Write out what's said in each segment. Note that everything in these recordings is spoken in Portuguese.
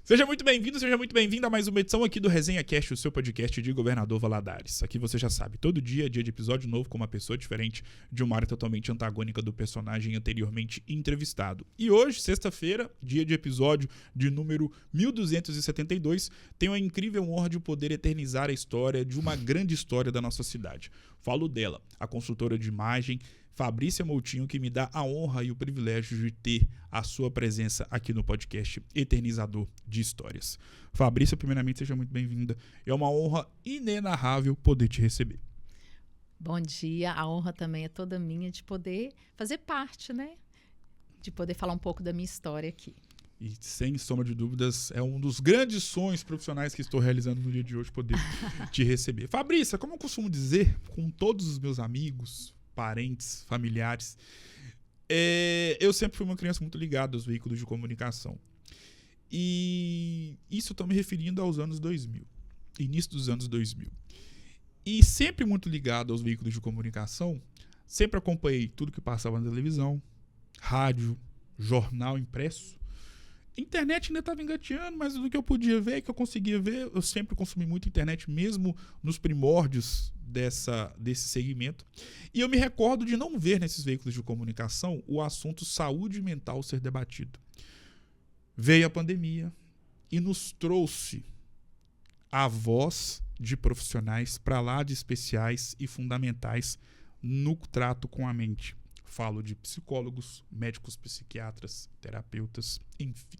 Seja muito bem-vindo, seja muito bem-vinda a mais uma edição aqui do Resenha Cast, o seu podcast de Governador Valadares. Aqui você já sabe, todo dia é dia de episódio novo com uma pessoa diferente de uma área totalmente antagônica do personagem anteriormente entrevistado. E hoje, sexta-feira, dia de episódio de número 1272, tenho a incrível honra de poder eternizar a história de uma grande história da nossa cidade. Falo dela, a consultora de imagem, Fabrícia Moutinho, que me dá a honra e o privilégio de ter a sua presença aqui no podcast Eternizador de Histórias. Fabrícia, primeiramente, seja muito bem-vinda. É uma honra inenarrável poder te receber. Bom dia, a honra também é toda minha de poder fazer parte, né? De poder falar um pouco da minha história aqui. E, sem sombra de dúvidas, é um dos grandes sonhos profissionais que estou realizando no dia de hoje, poder te receber. Fabrícia, como eu costumo dizer, com todos os meus amigos, parentes, familiares, eu sempre fui uma criança muito ligada aos veículos de comunicação. E isso eu estou me referindo aos anos 2000, início dos anos 2000. E sempre muito ligado aos veículos de comunicação, sempre acompanhei tudo que passava na televisão, rádio, jornal impresso. Internet ainda estava engateando, mas do que eu podia ver, que eu conseguia ver, eu sempre consumi muito internet, mesmo nos primórdios desse segmento. E eu me recordo de não ver nesses veículos de comunicação o assunto saúde mental ser debatido. Veio a pandemia e nos trouxe a voz de profissionais para lá de especiais e fundamentais no trato com a mente. Falo de psicólogos, médicos psiquiatras, terapeutas, enfim.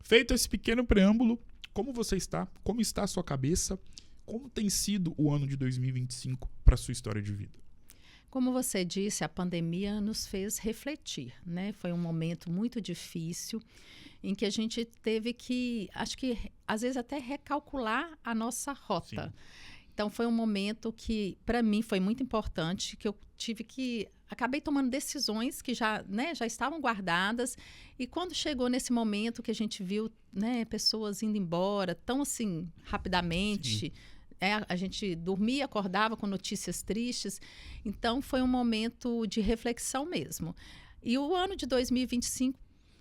Feito esse pequeno preâmbulo, como você está? Como está a sua cabeça? Como tem sido o ano de 2025 para a sua história de vida? Como você disse, a pandemia nos fez refletir, né? Foi um momento muito difícil em que a gente teve que, acho que às vezes até recalcular a nossa rota. Sim. Então foi um momento que para mim foi muito importante, que eu acabei tomando decisões que já estavam guardadas, e quando chegou nesse momento que a gente viu, né, pessoas indo embora tão assim rapidamente, a gente dormia, acordava com notícias tristes, então foi um momento de reflexão mesmo. E o ano de 2025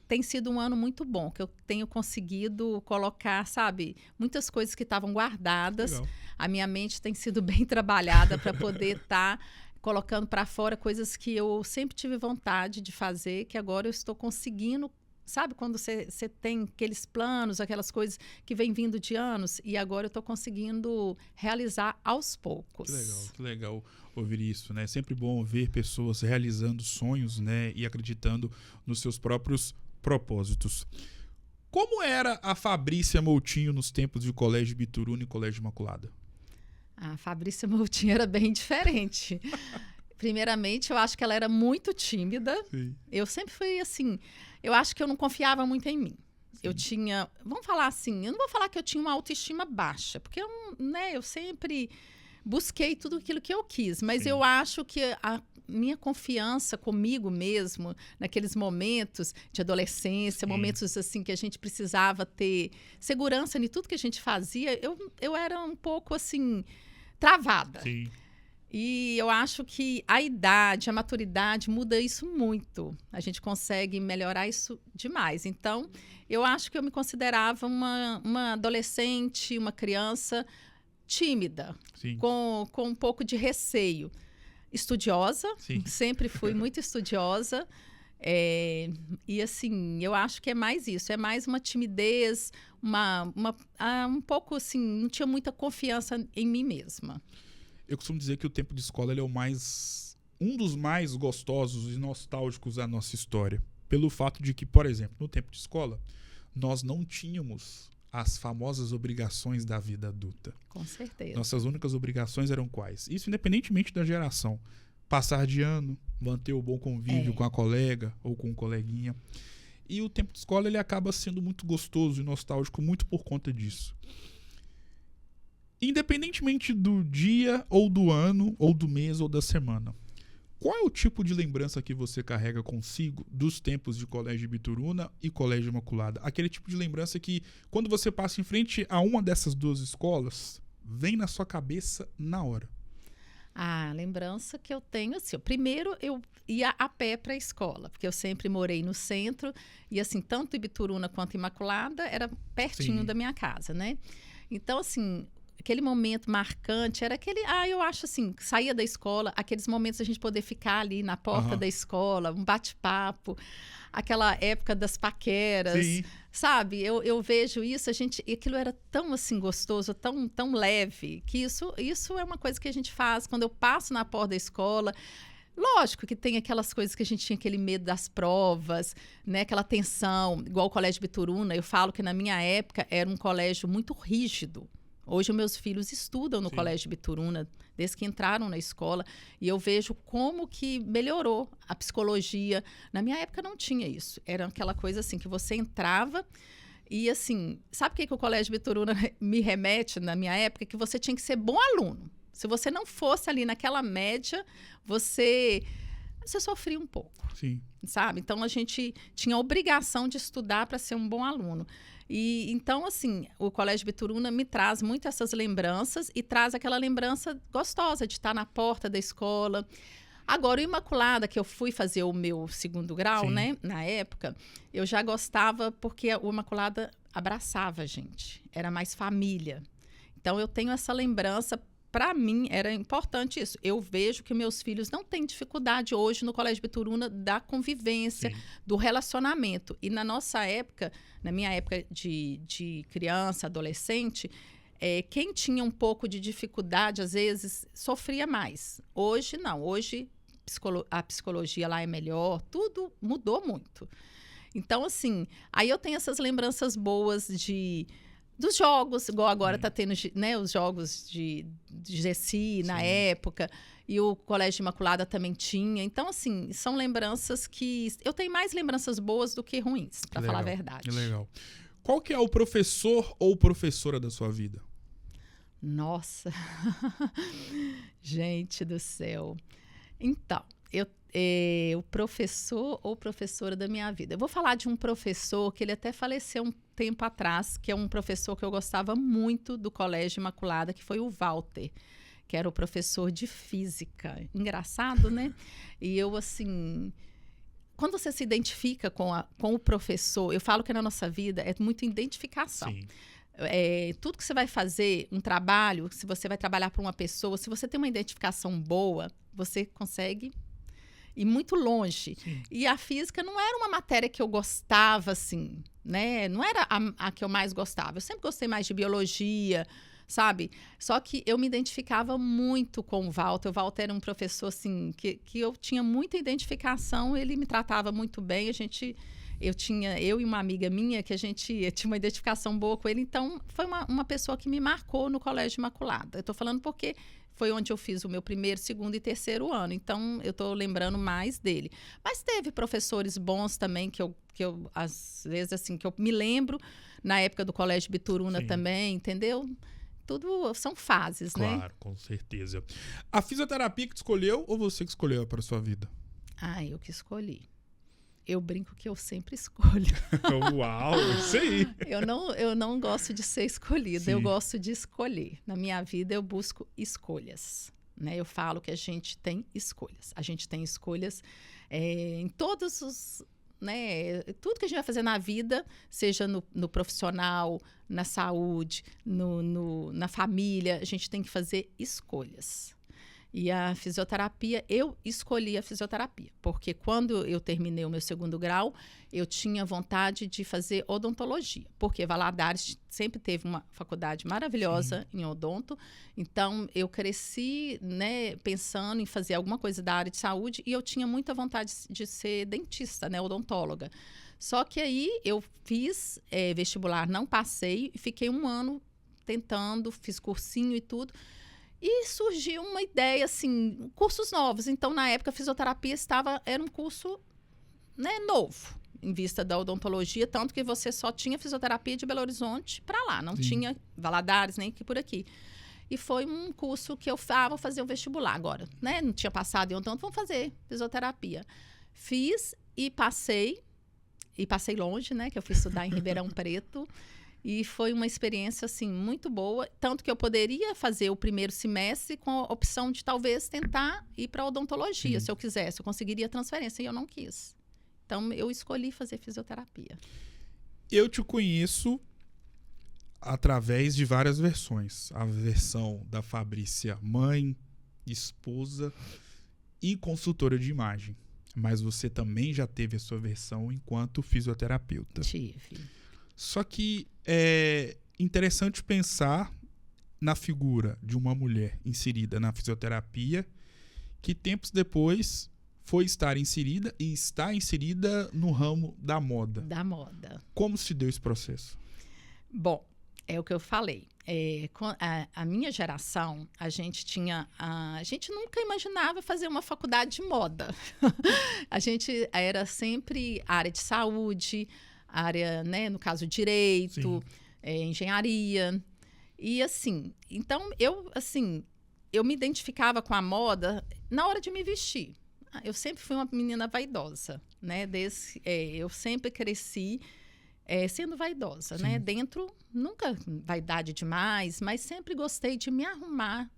tem sido um ano muito bom, que eu tenho conseguido colocar, sabe, muitas coisas que estavam guardadas. Legal. A minha mente tem sido bem trabalhada para poder estar colocando para fora coisas que eu sempre tive vontade de fazer, que agora eu estou conseguindo. Sabe quando você tem aqueles planos, aquelas coisas que vêm vindo de anos, e agora eu estou conseguindo realizar aos poucos. Que legal ouvir isso, né? É sempre bom ver pessoas realizando sonhos, né? E acreditando nos seus próprios propósitos. Como era a Fabrícia Moutinho nos tempos de Colégio Bituruna e Colégio Imaculada? A Fabrícia Moutinho era bem diferente. Primeiramente, eu acho que ela era muito tímida. Sim. Eu sempre fui assim, eu acho que eu não confiava muito em mim. Sim. Eu tinha, vamos falar assim, eu não vou falar que eu tinha uma autoestima baixa, porque eu sempre busquei tudo aquilo que eu quis, mas Sim. eu acho que a minha confiança comigo mesmo, naqueles momentos de adolescência, Sim. momentos assim que a gente precisava ter segurança em tudo que a gente fazia, eu era um pouco assim, travada. Sim. E eu acho que a idade, a maturidade muda isso muito. A gente consegue melhorar isso demais. Então, eu acho que eu me considerava uma adolescente, uma criança tímida, com um pouco de receio. Estudiosa, Sim. sempre fui muito estudiosa. E assim, eu acho que é mais isso. É mais uma timidez, um pouco assim, não tinha muita confiança em mim mesma. Eu costumo dizer que o tempo de escola ele é um dos mais gostosos e nostálgicos da nossa história. Pelo fato de que, por exemplo, no tempo de escola, nós não tínhamos as famosas obrigações da vida adulta. Com certeza. Nossas únicas obrigações eram quais? Isso independentemente da geração. Passar de ano, manter o bom convívio com a colega ou com o coleguinha. E o tempo de escola ele acaba sendo muito gostoso e nostálgico muito por conta disso. Independentemente do dia, ou do ano, ou do mês, ou da semana, qual é o tipo de lembrança que você carrega consigo dos tempos de Colégio Bituruna e Colégio Imaculada? Aquele tipo de lembrança que, quando você passa em frente a uma dessas duas escolas, vem na sua cabeça na hora. A lembrança que eu tenho, assim, primeiro eu ia a pé para a escola, porque eu sempre morei no centro, e assim, tanto Ibituruna quanto Imaculada era pertinho da minha casa, né? Então, assim, aquele momento marcante era aquele, eu acho assim, saía da escola, aqueles momentos a gente poder ficar ali na porta da escola, um bate-papo, aquela época das paqueras, sabe? Eu vejo isso, e aquilo era tão assim gostoso, tão leve, que isso é uma coisa que a gente faz quando eu passo na porta da escola. Lógico que tem aquelas coisas que a gente tinha aquele medo das provas, né? Aquela tensão, igual o Colégio Ibituruna. Eu falo que na minha época era um colégio muito rígido. Hoje, os meus filhos estudam no Colégio Ibituruna, desde que entraram na escola, e eu vejo como que melhorou a psicologia. Na minha época não tinha isso. Era aquela coisa assim, que você entrava e assim... Sabe o que o Colégio Ibituruna me remete na minha época? Que você tinha que ser bom aluno. Se você não fosse ali naquela média, você sofria um pouco. Sim. Sabe? Então, a gente tinha a obrigação de estudar para ser um bom aluno. E então, assim, o Colégio Ibituruna me traz muito essas lembranças e traz aquela lembrança gostosa de estar na porta da escola. Agora, o Imaculada, que eu fui fazer o meu segundo grau, né? Na época, eu já gostava porque o Imaculada abraçava a gente. Era mais família. Então, eu tenho essa lembrança. Para mim, era importante isso. Eu vejo que meus filhos não têm dificuldade hoje no Colégio Ibituruna da convivência, do relacionamento. E na nossa época, na minha época de criança, adolescente, quem tinha um pouco de dificuldade, às vezes, sofria mais. Hoje, não. Hoje, a psicologia lá é melhor. Tudo mudou muito. Então, assim, aí eu tenho essas lembranças boas dos jogos, igual agora está tendo, né, os jogos de GECI na época, e o Colégio Imaculada também tinha. Então, assim, são lembranças que... Eu tenho mais lembranças boas do que ruins, para falar a verdade. Que legal. Qual que é o professor ou professora da sua vida? Nossa! Gente do céu! Então, o professor ou professora da minha vida. Eu vou falar de um professor que ele até faleceu um tempo atrás, que é um professor que eu gostava muito do Colégio Imaculada, que foi o Walter, que era o professor de física. Engraçado, né? E eu, assim... Quando você se identifica com o professor, eu falo que na nossa vida é muito identificação. Sim. Tudo que você vai fazer, um trabalho, se você vai trabalhar para uma pessoa, se você tem uma identificação boa, você consegue ir muito longe. Sim. E a física não era uma matéria que eu gostava, assim, né? Não era a que eu mais gostava. Eu sempre gostei mais de biologia, sabe? Só que eu me identificava muito com o Walter. O Walter era um professor, assim, que eu tinha muita identificação. Ele me tratava muito bem. Eu e uma amiga minha, que a gente tinha uma identificação boa com ele. Então, foi uma pessoa que me marcou no Colégio Imaculada. Eu estou falando porque foi onde eu fiz o meu primeiro, segundo e terceiro ano. Então, eu estou lembrando mais dele. Mas teve professores bons também, que eu às vezes, assim, que eu me lembro, na época do Colégio Ibituruna também, entendeu? Tudo são fases, né? Claro, com certeza. A fisioterapia que tu escolheu ou você que escolheu para a sua vida? Eu que escolhi. Eu brinco que eu sempre escolho. Uau, isso aí. Eu não gosto de ser escolhida, Sim. eu gosto de escolher. Na minha vida, eu busco escolhas. Né? Eu falo que a gente tem escolhas. A gente tem escolhas em todos os... Né? Tudo que a gente vai fazer na vida, seja no profissional, na saúde, na família, a gente tem que fazer escolhas. E a fisioterapia, eu escolhi a fisioterapia, porque quando eu terminei o meu segundo grau, eu tinha vontade de fazer odontologia, porque Valadares sempre teve uma faculdade maravilhosa em odonto, então eu cresci, né, pensando em fazer alguma coisa da área de saúde e eu tinha muita vontade de ser dentista, né, odontóloga. Só que aí eu fiz vestibular, não passei, e fiquei 1 ano tentando, fiz cursinho e tudo. E surgiu uma ideia, assim, cursos novos. Então, na época, a fisioterapia era um curso, né, novo, em vista da odontologia, tanto que você só tinha fisioterapia de Belo Horizonte para lá, não tinha Valadares, nem aqui por aqui. E foi um curso que eu vou fazer o vestibular agora, né? Não tinha passado em odonto, vamos fazer fisioterapia. Fiz e passei longe, né? Que eu fui estudar em Ribeirão Preto. E foi uma experiência, assim, muito boa. Tanto que eu poderia fazer o primeiro semestre com a opção de talvez tentar ir para odontologia, se eu quisesse. Eu conseguiria transferência e eu não quis. Então, eu escolhi fazer fisioterapia. Eu te conheço através de várias versões. A versão da Fabrícia mãe, esposa e consultora de imagem. Mas você também já teve a sua versão enquanto fisioterapeuta. Tive. Só que é interessante pensar na figura de uma mulher inserida na fisioterapia que tempos depois foi estar inserida e está inserida no ramo da moda. Da moda. Como se deu esse processo? Bom, é o que eu falei. A minha geração, a gente nunca imaginava fazer uma faculdade de moda. A gente era sempre área de saúde, área, né, no caso, direito, engenharia. E assim, então eu me identificava com a moda na hora de me vestir. Eu sempre fui uma menina vaidosa, né? Eu sempre cresci sendo vaidosa, né? Dentro, nunca vaidade demais, mas sempre gostei de me arrumar.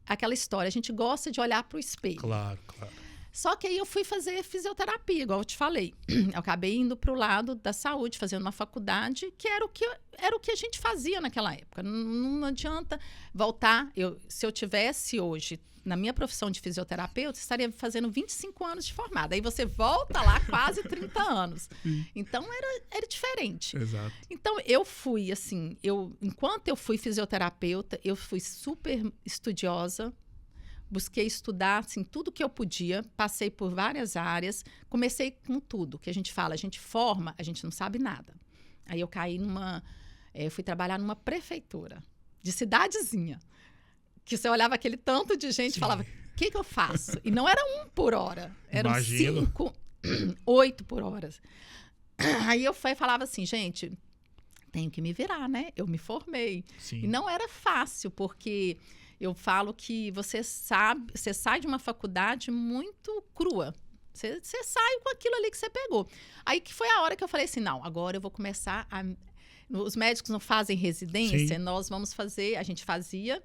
Aquela história, a gente gosta de olhar para o espelho. Claro, claro. Só que aí eu fui fazer fisioterapia, igual eu te falei. Eu acabei indo para o lado da saúde, fazendo uma faculdade, que era o que a gente fazia naquela época. Não adianta voltar. Se eu tivesse hoje, na minha profissão de fisioterapeuta, estaria fazendo 25 anos de formada. Aí você volta lá quase 30 anos. Então, era diferente. Exato. Então, eu fui, assim, enquanto eu fui fisioterapeuta, eu fui super estudiosa. Busquei estudar, assim, tudo que eu podia. Passei por várias áreas. Comecei com tudo, que a gente fala. A gente forma, a gente não sabe nada. Aí eu caí eu fui trabalhar numa prefeitura de cidadezinha. Que você olhava aquele tanto de gente e falava, o que eu faço? E não era 1 por hora. Eram 5, 8 por hora. Aí eu falava assim, gente, tenho que me virar, né? Eu me formei. Sim. E não era fácil, porque... Eu falo que você sai de uma faculdade muito crua. Você sai com aquilo ali que você pegou. Aí que foi a hora que eu falei assim, não, agora eu vou começar Os médicos não fazem residência, nós vamos fazer, a gente fazia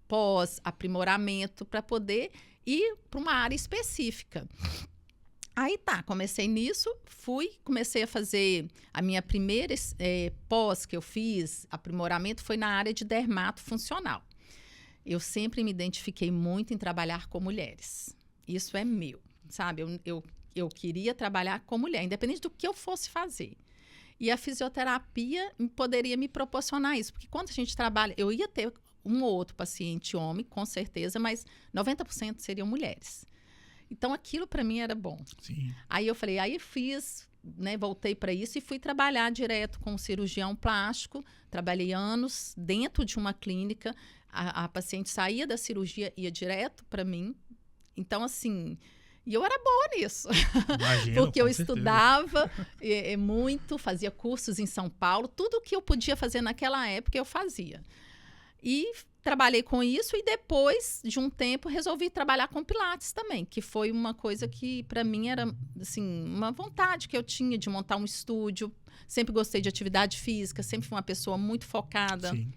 pós-aprimoramento para poder ir para uma área específica. Aí comecei nisso, comecei a fazer a minha primeira pós que eu fiz, aprimoramento, foi na área de dermato funcional. Eu sempre me identifiquei muito em trabalhar com mulheres. Isso é meu, sabe? Eu queria trabalhar com mulher, independente do que eu fosse fazer. E a fisioterapia poderia me proporcionar isso. Porque quando a gente trabalha... Eu ia ter um ou outro paciente homem, com certeza, mas 90% seriam mulheres. Então, aquilo para mim era bom. Sim. Aí eu falei, né, voltei para isso e fui trabalhar direto com um cirurgião plástico. Trabalhei anos dentro de uma clínica. A paciente saía da cirurgia, ia direto para mim. Então, assim... E eu era boa nisso. Imagino, porque eu certeza. Estudava muito, fazia cursos em São Paulo. Tudo que eu podia fazer naquela época, eu fazia. E trabalhei com isso e depois de um tempo resolvi trabalhar com Pilates também, que foi uma coisa que para mim era assim, uma vontade que eu tinha de montar um estúdio. Sempre gostei de atividade física, sempre fui uma pessoa muito focada. Sim.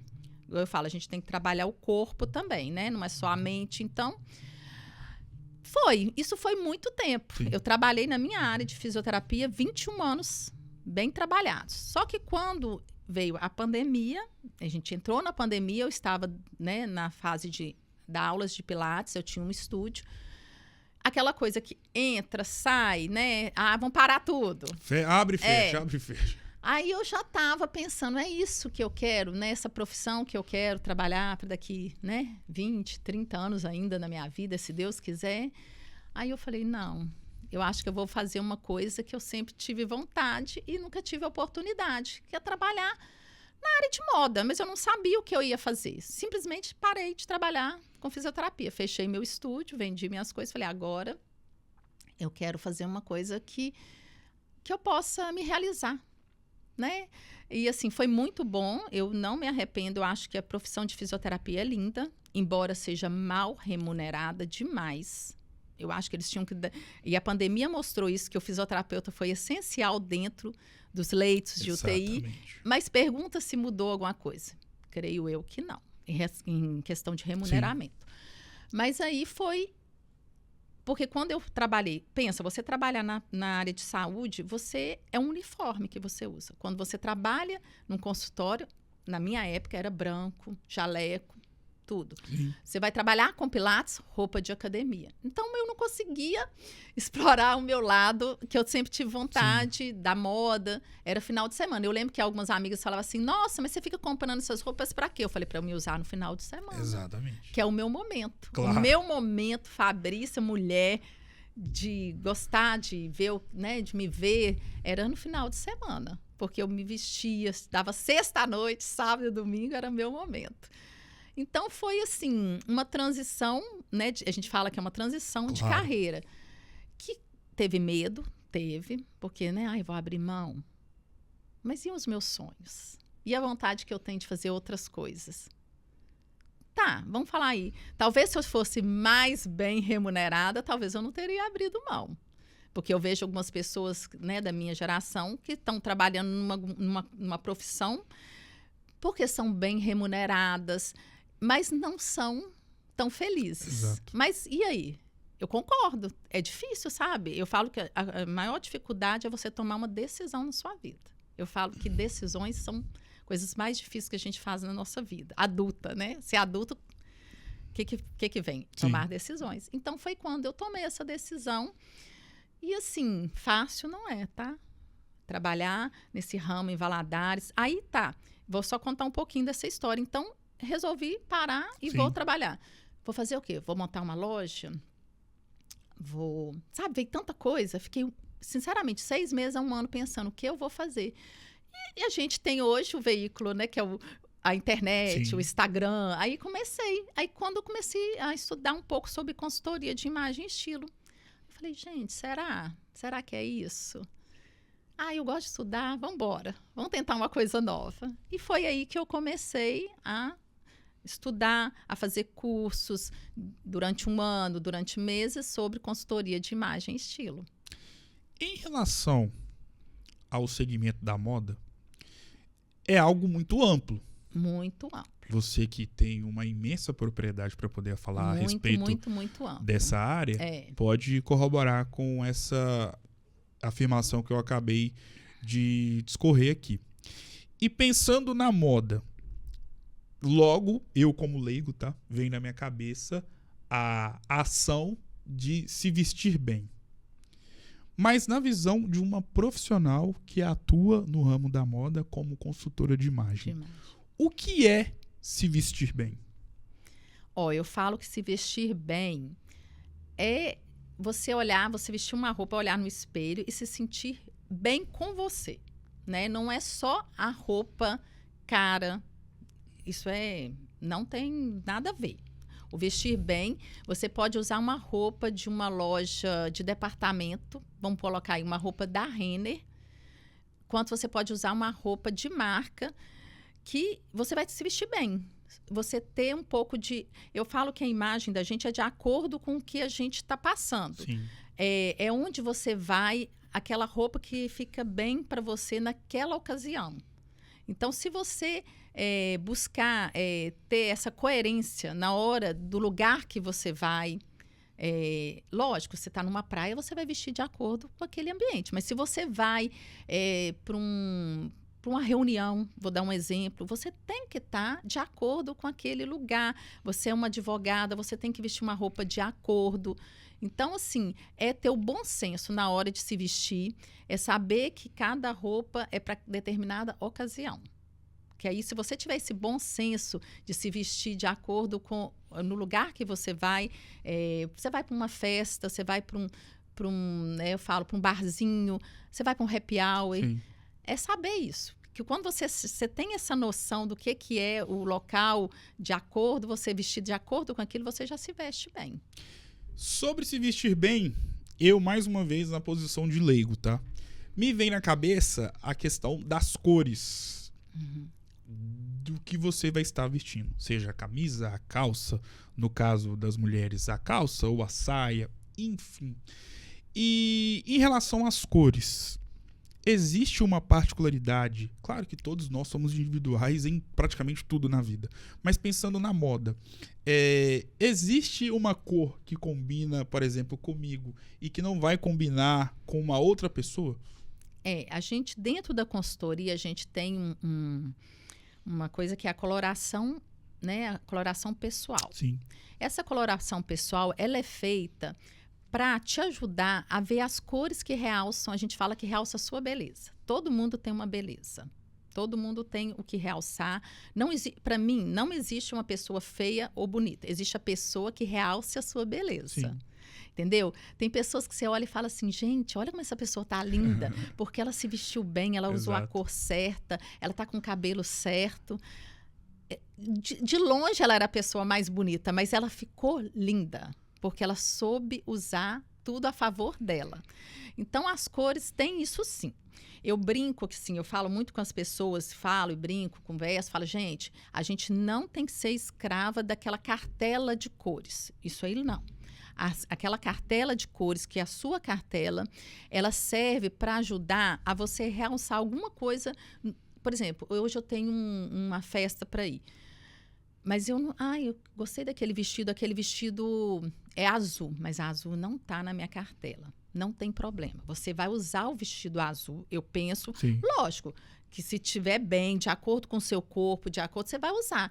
Eu falo, a gente tem que trabalhar o corpo também, né? Não é só a mente. Então, isso foi muito tempo. Sim. Eu trabalhei na minha área de fisioterapia 21 anos, bem trabalhados. Só que quando veio a pandemia, a gente entrou na pandemia, eu estava, né, na fase de dar aulas de Pilates, eu tinha um estúdio. Aquela coisa que entra, sai, né? Vão parar tudo. Abre e fecha, abre e fecha. Aí eu já estava pensando, é isso que eu quero, né? Essa profissão que eu quero trabalhar para daqui, né? 20, 30 anos ainda na minha vida, se Deus quiser. Aí eu falei, não, eu acho que eu vou fazer uma coisa que eu sempre tive vontade e nunca tive oportunidade, que é trabalhar na área de moda, mas eu não sabia o que eu ia fazer. Simplesmente parei de trabalhar com fisioterapia. Fechei meu estúdio, vendi minhas coisas, falei, agora eu quero fazer uma coisa que eu possa me realizar. Né? E assim, foi muito bom, eu não me arrependo, eu acho que a profissão de fisioterapia é linda, embora seja mal remunerada demais. Eu acho que eles tinham que... E a pandemia mostrou isso, que o fisioterapeuta foi essencial dentro dos leitos de Exatamente. UTI. Mas pergunta se mudou alguma coisa. Creio eu que não, em questão de remuneramento. Sim. Mas aí foi... Porque quando eu trabalhei... Pensa, você trabalhar na área de saúde, é um uniforme que você usa. Quando você trabalha num consultório, na minha época era branco, jaleco, tudo. Sim. Você vai trabalhar com pilates, roupa de academia. Então, eu não conseguia explorar o meu lado, que eu sempre tive vontade, sim, da moda. Era final de semana. Eu lembro que algumas amigas falavam assim, nossa, mas você fica comprando essas roupas pra quê? Eu falei, pra eu me usar no final de semana. Exatamente. Que é o meu momento. Claro. O meu momento, Fabrícia, mulher, de gostar, de ver, né, de me ver, era no final de semana. Porque eu me vestia, dava sexta-noite, sábado e domingo, era meu momento. Então, foi, assim, uma transição, né? A gente fala que é uma transição, claro, de carreira. Que teve medo, porque, né? Ai, vou abrir mão. Mas e os meus sonhos? E a vontade que eu tenho de fazer outras coisas? Tá, vamos falar aí. Talvez se eu fosse mais bem remunerada, talvez eu não teria abrido mão. Porque eu vejo algumas pessoas, né, da minha geração que estão trabalhando numa profissão porque são bem remuneradas, mas não são tão felizes. Exato. Mas e aí? Eu concordo. É difícil, sabe? Eu falo que a maior dificuldade é você tomar uma decisão na sua vida. Eu falo que decisões são coisas mais difíceis que a gente faz na nossa vida. Adulta, né? Ser adulto, o que vem? Sim. Tomar decisões. Então, foi quando eu tomei essa decisão. E, assim, fácil não é, tá? Trabalhar nesse ramo em Valadares. Aí, tá. Vou só contar um pouquinho dessa história. Então, resolvi parar e sim, vou trabalhar. Vou fazer o quê? Vou montar uma loja? Sabe, veio tanta coisa. Fiquei, sinceramente, 6 meses a 1 ano pensando o que eu vou fazer. E a gente tem hoje o veículo, né? Que é a internet, sim, o Instagram. Aí comecei. Aí quando eu comecei a estudar um pouco sobre consultoria de imagem e estilo, eu falei, gente, será? Será que é isso? Eu gosto de estudar, vamos embora. Vamos tentar uma coisa nova. E foi aí que eu comecei a estudar, a fazer cursos durante 1 ano, durante meses, sobre consultoria de imagem e estilo. Em relação ao segmento da moda, é algo muito amplo. Muito amplo. Você que tem uma imensa propriedade para poder falar a respeito muito amplo dessa área, pode corroborar com essa afirmação que eu acabei de discorrer aqui. E pensando na moda, logo, eu como leigo, tá? Vem na minha cabeça a ação de se vestir bem. Mas na visão de uma profissional que atua no ramo da moda como consultora de imagem. O que é se vestir bem? Eu falo que se vestir bem é você olhar, você vestir uma roupa, olhar no espelho e se sentir bem com você, né? Não é só a roupa cara. Isso não tem nada a ver. O vestir bem, você pode usar uma roupa de uma loja de departamento, vamos colocar aí uma roupa da Renner, quanto você pode usar uma roupa de marca que você vai se vestir bem. Você ter um pouco de... Eu falo que a imagem da gente é de acordo com o que a gente está passando. Sim. É onde você vai, aquela roupa que fica bem para você naquela ocasião. Então, se você buscar ter essa coerência na hora do lugar que você vai, lógico, você está numa praia, você vai vestir de acordo com aquele ambiente. Mas se você vai para uma reunião, vou dar um exemplo, você tem que estar de acordo com aquele lugar. Você é uma advogada, você tem que vestir uma roupa de acordo. Então, assim, é ter o bom senso na hora de se vestir, é saber que cada roupa é para determinada ocasião. Que aí, se você tiver esse bom senso de se vestir de acordo com no lugar que você vai para uma festa, você vai para eu falo, para um barzinho, você vai para um happy hour. Sim. É saber isso. Que quando você tem essa noção do que é o local de acordo, você vestir de acordo com aquilo, você já se veste bem. Sobre se vestir bem, eu, mais uma vez, na posição de leigo, tá? Me vem na cabeça a questão das cores do que você vai estar vestindo. Seja a camisa, a calça, no caso das mulheres, a calça ou a saia, enfim. E em relação às cores, existe uma particularidade. Claro que todos nós somos individuais em praticamente tudo na vida. Mas pensando na moda, existe uma cor que combina, por exemplo, comigo e que não vai combinar com uma outra pessoa? A gente, dentro da consultoria, a gente tem uma coisa que é a coloração, né? A coloração pessoal. Sim. Essa coloração pessoal, ela é feita para te ajudar a ver as cores que realçam. A gente fala que realça a sua beleza. Todo mundo tem uma beleza. Todo mundo tem o que realçar. Para mim, não existe uma pessoa feia ou bonita. Existe a pessoa que realça a sua beleza. Sim. Entendeu? Tem pessoas que você olha e fala assim, gente, olha como essa pessoa tá linda, porque ela se vestiu bem, ela usou a cor certa, ela tá com o cabelo certo. De longe ela era a pessoa mais bonita, mas ela ficou linda, porque ela soube usar tudo a favor dela. Então, as cores têm isso sim. Eu brinco que sim, eu falo muito com as pessoas, falo e brinco, converso, falo, gente, a gente não tem que ser escrava daquela cartela de cores. Isso aí não. Aquela cartela de cores, que é a sua cartela, ela serve para ajudar a você realçar alguma coisa. Por exemplo, hoje eu tenho uma festa para ir. Mas eu gostei daquele vestido é azul, mas azul não está na minha cartela. Não tem problema. Você vai usar o vestido azul, eu penso, Sim. Lógico, que se estiver bem, de acordo com o seu corpo, você vai usar.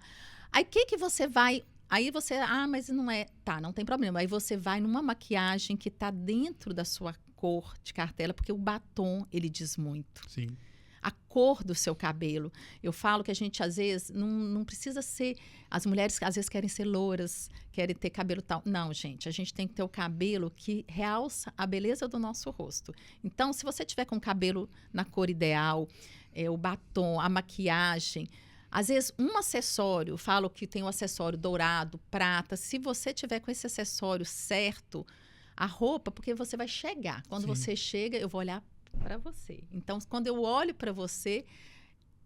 Aí, o que você vai... Aí você, mas não é... Tá, não tem problema. Aí você vai numa maquiagem que está dentro da sua cor de cartela, porque o batom, ele diz muito. Sim. A cor do seu cabelo. Eu falo que a gente, às vezes, não precisa ser... As mulheres, às vezes, querem ser louras, querem ter cabelo tal. Não, gente, a gente tem que ter o cabelo que realça a beleza do nosso rosto. Então, se você tiver com o cabelo na cor ideal, o batom, a maquiagem... Às vezes, um acessório, falo que tem um acessório dourado, prata. Se você tiver com esse acessório certo, a roupa, porque você vai chegar. Quando você chega, eu vou olhar para você. Então, quando eu olho para você,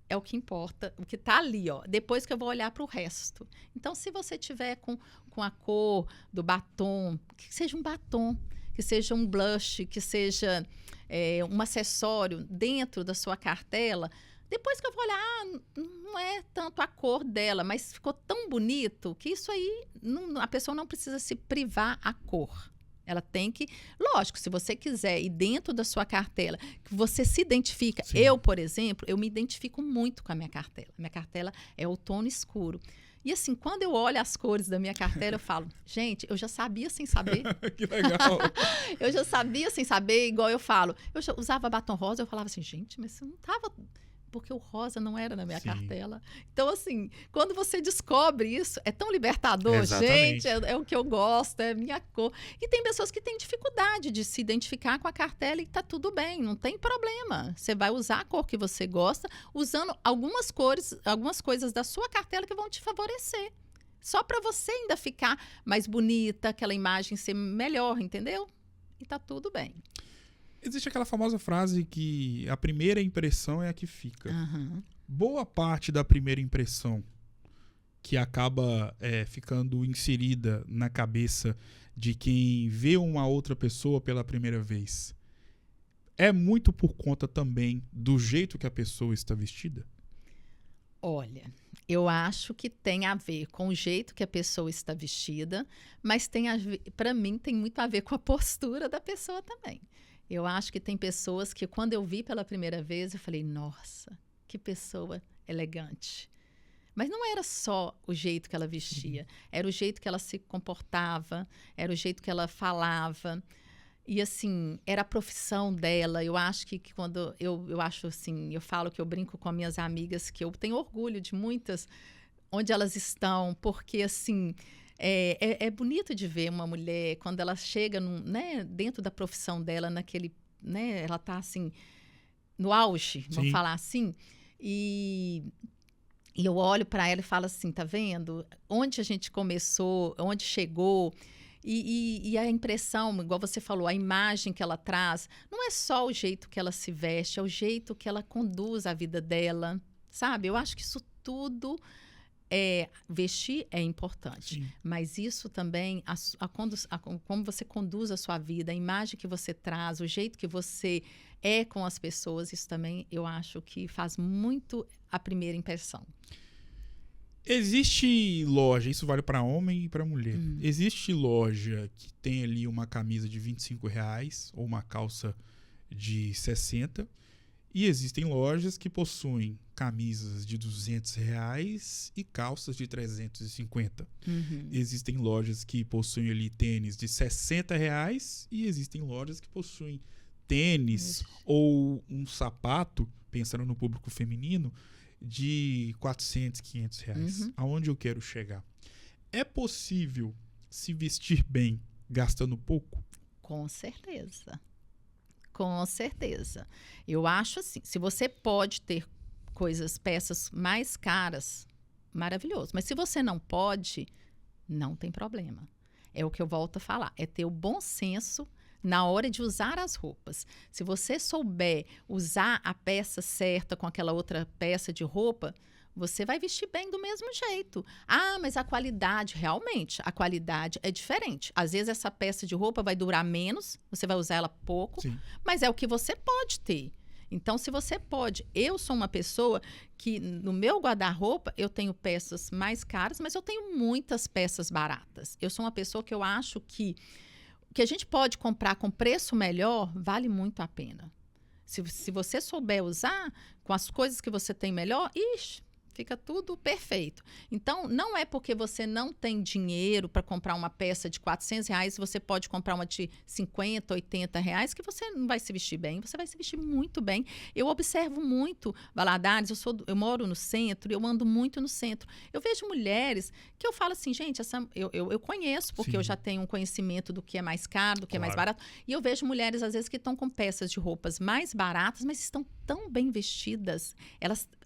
é o que importa, o que está ali, ó. Depois que eu vou olhar para o resto. Então, se você tiver com a cor do batom, que seja um batom, que seja um blush, que seja um acessório dentro da sua cartela... Depois que eu vou olhar, não é tanto a cor dela, mas ficou tão bonito que isso aí, a pessoa não precisa se privar a cor. Ela tem que... Lógico, se você quiser ir dentro da sua cartela, que você se identifica... Sim. Eu, por exemplo, eu me identifico muito com a minha cartela. Minha cartela é o tom escuro. E assim, quando eu olho as cores da minha cartela, eu falo, gente, eu já sabia sem saber. Que legal. Eu já sabia sem saber, igual eu falo. Eu já usava batom rosa, eu falava assim, gente, mas você não estava... Porque o rosa não era na minha cartela. Então, assim, quando você descobre isso, é tão libertador. Exatamente. Gente, é o que eu gosto, é a minha cor. E tem pessoas que têm dificuldade de se identificar com a cartela e tá tudo bem, não tem problema. Você vai usar a cor que você gosta, usando algumas cores, algumas coisas da sua cartela que vão te favorecer. Só para você ainda ficar mais bonita, aquela imagem ser melhor, entendeu? E tá tudo bem. Existe aquela famosa frase que a primeira impressão é a que fica. Uhum. Boa parte da primeira impressão que acaba ficando inserida na cabeça de quem vê uma outra pessoa pela primeira vez é muito por conta também do jeito que a pessoa está vestida? Olha, eu acho que tem a ver com o jeito que a pessoa está vestida, mas para mim tem muito a ver com a postura da pessoa também. Eu acho que tem pessoas que, quando eu vi pela primeira vez, eu falei, nossa, que pessoa elegante. Mas não era só o jeito que ela vestia, era o jeito que ela se comportava, era o jeito que ela falava. E, assim, era a profissão dela. Eu acho que quando eu acho assim, eu falo que eu brinco com as minhas amigas, que eu tenho orgulho de muitas onde elas estão, porque, assim... É bonito de ver uma mulher quando ela chega dentro da profissão dela, ela está assim, no auge, vamos falar assim, e eu olho para ela e falo assim, tá vendo? Onde a gente começou, onde chegou, e a impressão, igual você falou, a imagem que ela traz, não é só o jeito que ela se veste, é o jeito que ela conduz a vida dela, sabe? Eu acho que isso tudo... vestir é importante. Sim. Mas isso também, como você conduz a sua vida, a imagem que você traz, o jeito que você é com as pessoas, isso também eu acho que faz muito a primeira impressão. Existe loja, isso vale para homem e para mulher. Existe loja que tem ali uma camisa de R$25 ou uma calça de R$60. E existem lojas que possuem camisas de R$200 e calças de R$350. Existem lojas que possuem ali tênis de R$60 e existem lojas que possuem tênis ou um sapato, pensando no público feminino, de R$400, R$500. Aonde eu quero chegar? É possível se vestir bem gastando pouco? Com certeza. Com certeza. Eu acho assim, se você pode ter peças mais caras, maravilhoso. Mas se você não pode, não tem problema. É o que eu volto a falar, é ter o bom senso na hora de usar as roupas. Se você souber usar a peça certa com aquela outra peça de roupa, você vai vestir bem do mesmo jeito. Ah, mas a qualidade, realmente, a qualidade é diferente. Às vezes essa peça de roupa vai durar menos, você vai usar ela pouco, Sim. mas é o que você pode ter. Então, se você pode... Eu sou uma pessoa que, no meu guarda-roupa, eu tenho peças mais caras, mas eu tenho muitas peças baratas. Eu sou uma pessoa que eu acho que o que a gente pode comprar com preço melhor vale muito a pena. Se você souber usar com as coisas que você tem melhor, fica tudo perfeito. Então, não é porque você não tem dinheiro para comprar uma peça de R$400, você pode comprar uma de R$50, R$80, que você não vai se vestir bem. Você vai se vestir muito bem. Eu observo muito, Valadares, eu moro no centro, eu ando muito no centro. Eu vejo mulheres que eu falo assim, gente, eu conheço, porque Sim. eu já tenho um conhecimento do que é mais caro, do que é mais barato. E eu vejo mulheres, às vezes, que estão com peças de roupas mais baratas, mas estão tão bem vestidas.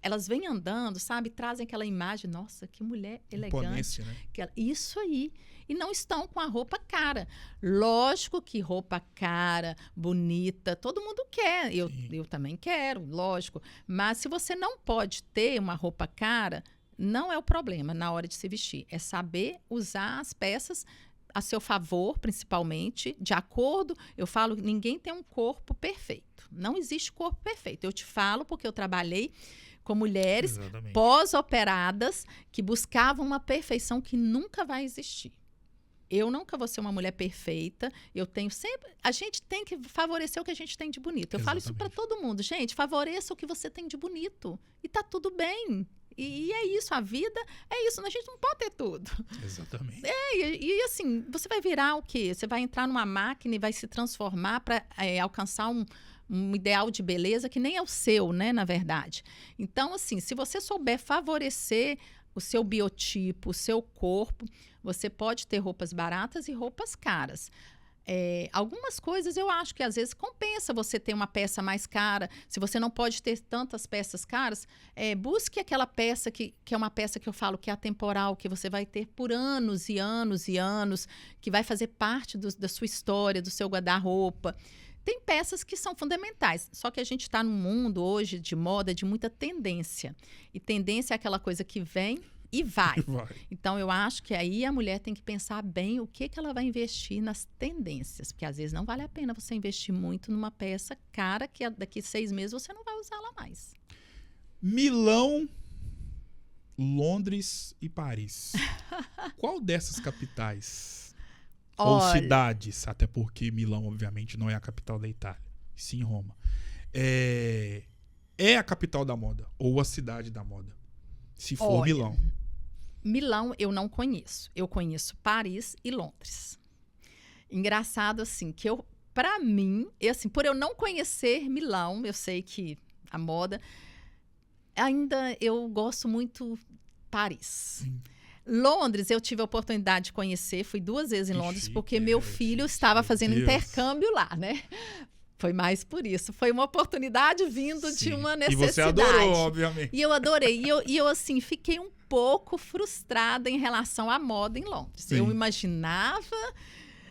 Elas vêm andando, sabe? Trazem aquela imagem, nossa, que mulher elegante. Imponência, né? Isso aí. E não estão com a roupa cara. Lógico que roupa cara, bonita, todo mundo quer. Eu também quero, lógico. Mas se você não pode ter uma roupa cara, não é o problema na hora de se vestir. É saber usar as peças a seu favor, principalmente, de acordo. Eu falo, ninguém tem um corpo perfeito. Não existe corpo perfeito. Eu te falo porque eu trabalhei com mulheres pós-operadas que buscavam uma perfeição que nunca vai existir. Eu nunca vou ser uma mulher perfeita. A gente tem que favorecer o que a gente tem de bonito. Eu falo isso para todo mundo. Gente, favoreça o que você tem de bonito. E tá tudo bem. E é isso, a vida é isso. A gente não pode ter tudo. Exatamente. E assim, você vai virar o quê? Você vai entrar numa máquina e vai se transformar para alcançar um ideal de beleza que nem é o seu, né, na verdade. Então, assim, se você souber favorecer o seu biotipo, o seu corpo, você pode ter roupas baratas e roupas caras. Algumas coisas eu acho que às vezes compensa você ter uma peça mais cara. Se você não pode ter tantas peças caras, busque aquela peça que é uma peça que eu falo que é atemporal, que você vai ter por anos e anos e anos, que vai fazer parte da sua história, do seu guarda-roupa. Tem peças que são fundamentais, só que a gente está num mundo hoje de moda de muita tendência. E tendência é aquela coisa que vem e vai. Então, eu acho que aí a mulher tem que pensar bem o que ela vai investir nas tendências. Porque, às vezes, não vale a pena você investir muito numa peça cara que daqui 6 meses você não vai usar ela mais. Milão, Londres e Paris. Qual dessas capitais? Ou cidades? Até porque Milão, obviamente, não é a capital da Itália. Sim, Roma. É a capital da moda. Ou a cidade da moda. Se for Milão. Milão eu não conheço. Eu conheço Paris e Londres. Engraçado, assim, que pra mim, por eu não conhecer Milão, eu sei que a moda, ainda eu gosto muito Paris. Sim. Londres, eu tive a oportunidade de conhecer, fui 2 vezes em Londres, porque meu filho estava fazendo intercâmbio lá, né? Foi mais por isso. Foi uma oportunidade vindo de uma necessidade. E você adorou, obviamente. E eu adorei. E eu assim, fiquei um pouco frustrada em relação à moda em Londres. Sim. Eu imaginava,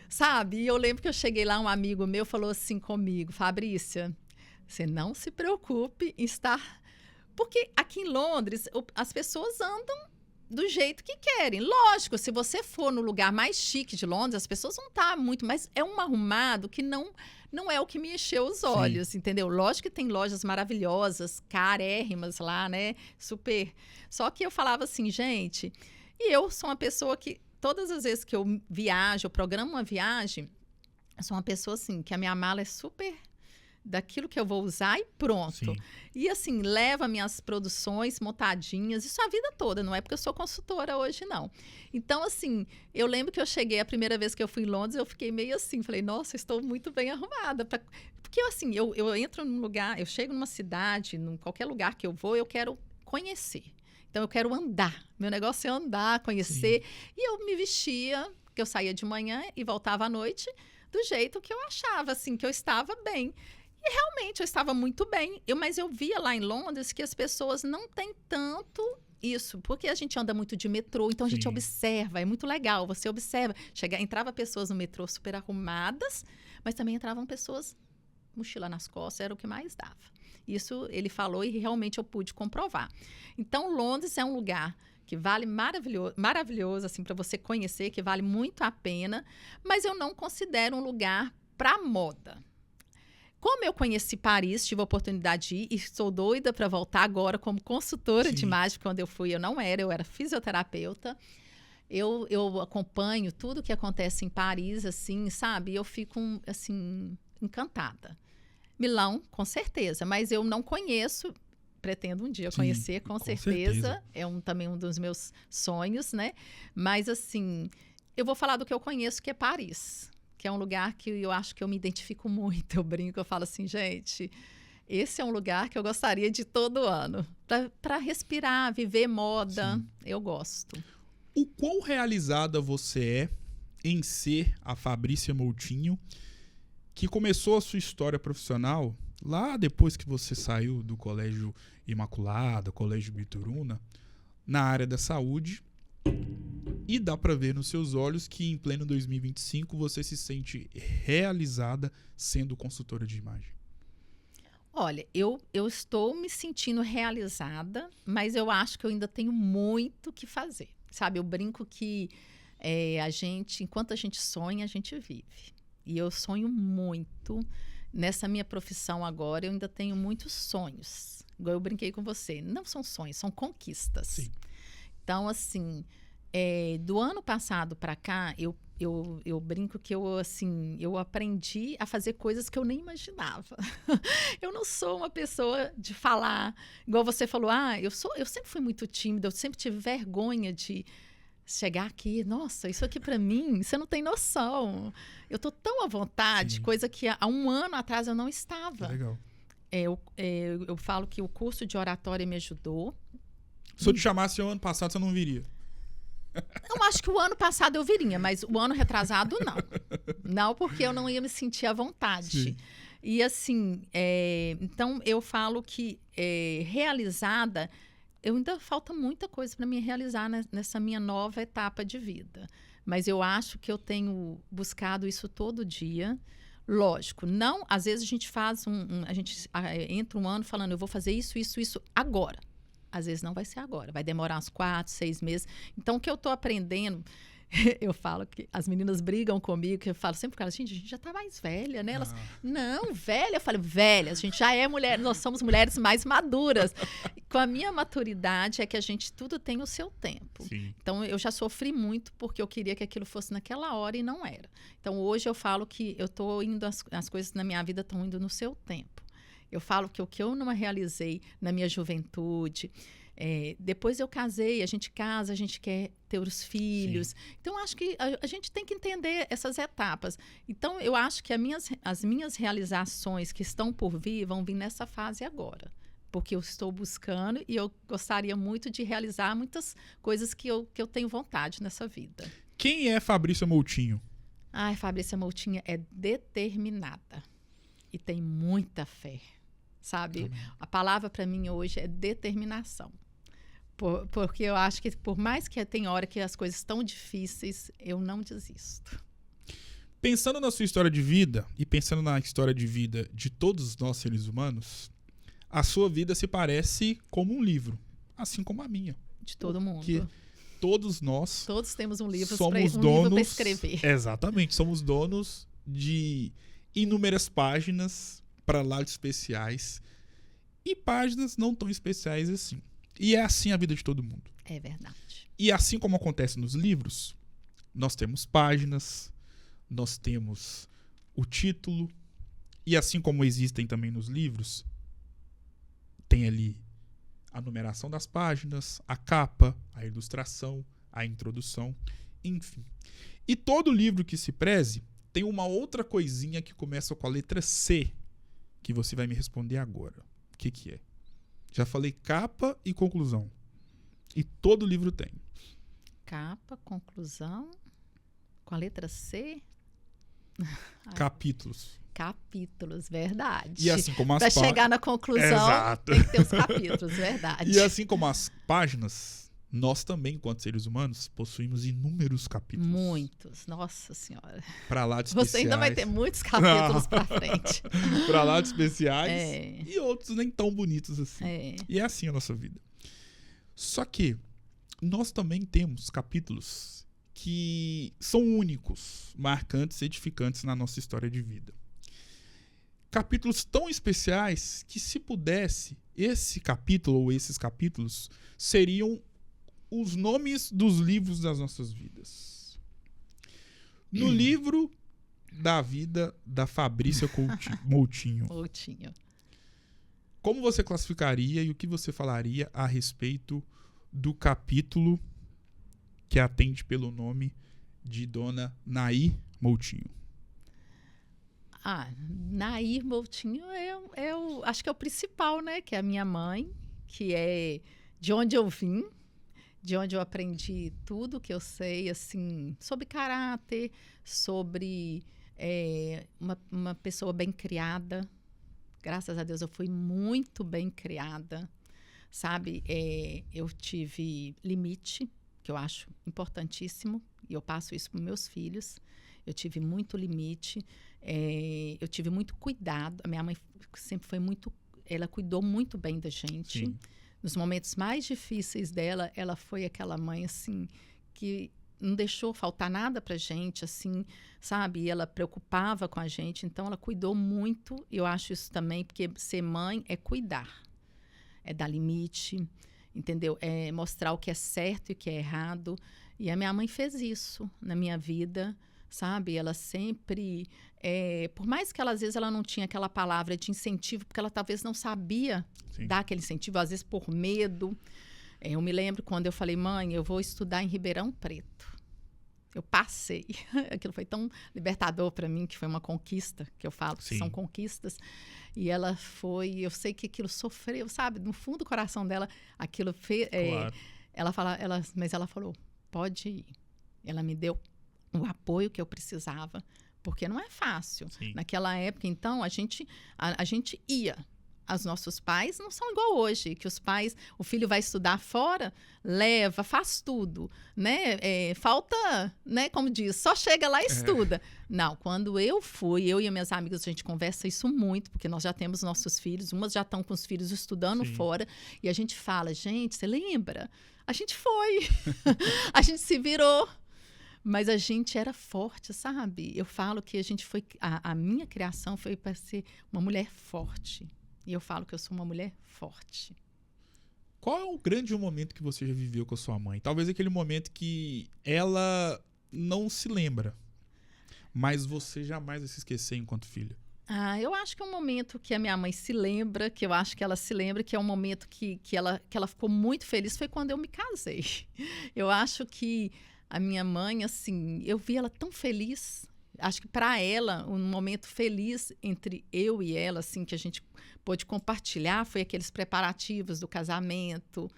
sabe? E eu lembro que eu cheguei lá, um amigo meu falou assim comigo, Fabrícia, você não se preocupe em estar... Porque aqui em Londres, as pessoas andam do jeito que querem. Lógico, se você for no lugar mais chique de Londres, as pessoas vão estar muito, mas é um arrumado que não é o que me encheu os olhos, entendeu? Lógico que tem lojas maravilhosas, carérrimas lá, né? Super. Só que eu falava assim, gente, e eu sou uma pessoa que, todas as vezes que eu viajo, eu programo uma viagem, eu sou uma pessoa assim, que a minha mala é super daquilo que eu vou usar e pronto. Sim. E assim, leva minhas produções montadinhas, isso a vida toda, não é porque eu sou consultora hoje, não. Então, assim, eu lembro que eu cheguei, a primeira vez que eu fui em Londres, eu fiquei meio assim, falei, nossa, estou muito bem arrumada. Porque, assim, eu entro num lugar, eu chego numa cidade, em qualquer lugar que eu vou, eu quero conhecer. Então, eu quero andar. Meu negócio é andar, conhecer. Sim. E eu me vestia, que eu saía de manhã e voltava à noite, do jeito que eu achava, assim, que eu estava bem. E realmente eu estava muito bem, mas eu via lá em Londres que as pessoas não têm tanto isso, porque a gente anda muito de metrô, então a gente observa, é muito legal, você observa. Entrava pessoas no metrô super arrumadas, mas também entravam pessoas mochila nas costas, era o que mais dava. Isso ele falou e realmente eu pude comprovar. Então Londres é um lugar que vale maravilhoso assim, para você conhecer, que vale muito a pena, mas eu não considero um lugar para moda. Como eu conheci Paris, tive a oportunidade de ir e estou doida para voltar agora como consultora de imagem. Quando eu fui, eu era fisioterapeuta. Eu acompanho tudo que acontece em Paris, assim, sabe? E eu fico, assim, encantada. Milão, com certeza, mas eu não conheço, pretendo um dia conhecer, com certeza. É também um dos meus sonhos, né? Mas, assim, eu vou falar do que eu conheço, que é Paris. Que é um lugar que eu acho que eu me identifico muito. Eu brinco, eu falo assim, gente, esse é um lugar que eu gostaria de ir todo ano. Para respirar, viver moda, eu gosto. O quão realizada você é em ser a Fabrícia Moutinho, que começou a sua história profissional lá depois que você saiu do Colégio Imaculada, Colégio Bituruna, na área da saúde. E dá para ver nos seus olhos que em pleno 2025 você se sente realizada sendo consultora de imagem. Olha, eu estou me sentindo realizada, mas eu acho que eu ainda tenho muito que fazer. Sabe, eu brinco que enquanto a gente sonha, a gente vive. E eu sonho muito. Nessa minha profissão agora, eu ainda tenho muitos sonhos. Igual eu brinquei com você. Não são sonhos, são conquistas. Sim. Então, assim... do ano passado para cá, eu brinco que eu aprendi a fazer coisas que eu nem imaginava. Eu não sou uma pessoa de falar, igual você falou, eu sempre fui muito tímida, eu sempre tive vergonha de chegar aqui, nossa, isso aqui para mim, você não tem noção. Eu tô tão à vontade, coisa que há um ano atrás eu não estava. Legal. Eu falo que o curso de oratória me ajudou. Se eu te chamasse o ano passado, você não viria? Eu acho que o ano passado eu viria, mas o ano retrasado, não. Não, porque eu não ia me sentir à vontade. Sim. E assim, então eu falo que realizada, ainda falta muita coisa para me realizar nessa minha nova etapa de vida. Mas eu acho que eu tenho buscado isso todo dia. Lógico, não, às vezes a gente faz a gente entra um ano falando, eu vou fazer isso agora. Às vezes não vai ser agora, vai demorar uns 4, 6 meses. Então, o que eu estou aprendendo, eu falo que as meninas brigam comigo, que eu falo sempre com elas, gente, a gente já está mais velha, né? Elas, não, velha. Eu falo, velha, a gente já é mulher, nós somos mulheres mais maduras. Com a minha maturidade é que a gente tudo tem o seu tempo. Sim. Então, eu já sofri muito porque eu queria que aquilo fosse naquela hora e não era. Então, hoje eu falo que eu estou indo, as coisas na minha vida estão indo no seu tempo. Eu falo que o que eu não realizei na minha juventude, depois eu casei, a gente casa, a gente quer ter os filhos. Sim. Então, acho que a gente tem que entender essas etapas. Então, eu acho que as minhas realizações que estão por vir vão vir nessa fase agora. Porque eu estou buscando e eu gostaria muito de realizar muitas coisas que eu tenho vontade nessa vida. Quem é Fabrícia Moutinho? Fabrícia Moutinho é determinada e tem muita fé. Sabe? A palavra para mim hoje é determinação. Porque eu acho que por mais que tem hora que as coisas estão difíceis, eu não desisto. Pensando na sua história de vida e pensando na história de vida de todos nós seres humanos, a sua vida se parece como um livro, assim como a minha. De todo mundo. todos nós... Todos temos um livro para escrever. Exatamente. Somos donos de inúmeras páginas para lá de especiais e páginas não tão especiais assim. E é assim a vida de todo mundo. É verdade. E assim como acontece nos livros, nós temos páginas, nós temos o título, e assim como existem também nos livros, tem ali a numeração das páginas, a capa, a ilustração, a introdução, enfim. E todo livro que se preze tem uma outra coisinha que começa com a letra C, que você vai me responder agora. O que é? Já falei capa e conclusão. E todo livro tem. Capa, conclusão, com a letra C? Capítulos. Capítulos, verdade. E assim como as Para chegar na conclusão, Exato. tem que ter os capítulos, verdade. E assim como as páginas, nós também, enquanto seres humanos, possuímos inúmeros capítulos. Muitos, nossa senhora. Para lá de especiais. Você ainda vai ter muitos capítulos para frente. Para lá de especiais e outros nem tão bonitos assim. E é assim a nossa vida. Só que nós também temos capítulos que são únicos, marcantes e edificantes na nossa história de vida. Capítulos tão especiais que, se pudesse, esse capítulo ou esses capítulos seriam os nomes dos livros das nossas vidas. No livro da vida da Fabrícia Moutinho. Como você classificaria e o que você falaria a respeito do capítulo que atende pelo nome de Dona Nair Moutinho? Nair Moutinho acho que é o principal, né? Que é a minha mãe, que é de onde eu vim, de onde eu aprendi tudo que eu sei, assim, sobre caráter, sobre uma pessoa bem criada. Graças a Deus eu fui muito bem criada, sabe? Eu tive limite, que eu acho importantíssimo, e eu passo isso para meus filhos. Eu tive muito limite, eu tive muito cuidado. A minha mãe sempre foi muito... Ela cuidou muito bem da gente. Sim. Nos momentos mais difíceis dela, ela foi aquela mãe, assim, que não deixou faltar nada pra gente, assim, sabe? E ela preocupava com a gente, então ela cuidou muito. Eu acho isso também, porque ser mãe é cuidar, é dar limite, entendeu? É mostrar o que é certo e o que é errado. E a minha mãe fez isso na minha vida, sabe? Ela sempre... por mais que ela, às vezes ela não tinha aquela palavra de incentivo, porque ela talvez não sabia dar aquele incentivo, às vezes por medo. Eu me lembro quando eu falei, mãe, eu vou estudar em Ribeirão Preto. Eu passei. Aquilo foi tão libertador para mim, que foi uma conquista, que eu falo que são conquistas. E ela foi... Eu sei que aquilo sofreu, sabe? No fundo do coração dela, aquilo fez... Claro. Mas ela falou, pode ir. Ela me deu o apoio que eu precisava, porque não é fácil. Sim. Naquela época, então, a gente ia. Os nossos pais não são igual hoje, que os pais, o filho vai estudar fora, leva, faz tudo, né? Falta, né? Como diz, só chega lá e estuda. Não, quando eu fui, eu e minhas amigas, a gente conversa isso muito, porque nós já temos nossos filhos, umas já estão com os filhos estudando fora, e a gente fala, gente, você lembra? A gente foi, a gente se virou. Mas a gente era forte, sabe? Eu falo que a gente foi... A minha criação foi para ser uma mulher forte. E eu falo que eu sou uma mulher forte. Qual é o grande momento que você já viveu com a sua mãe? Talvez aquele momento que ela não se lembra, mas você jamais vai se esquecer enquanto filha. Eu acho que é um momento que a minha mãe se lembra, que eu acho que ela se lembra, que é um momento que ela ficou muito feliz, foi quando eu me casei. Eu acho que a minha mãe, assim, eu vi ela tão feliz. Acho que para ela, um momento feliz entre eu e ela, assim, que a gente pôde compartilhar, foi aqueles preparativos do casamento.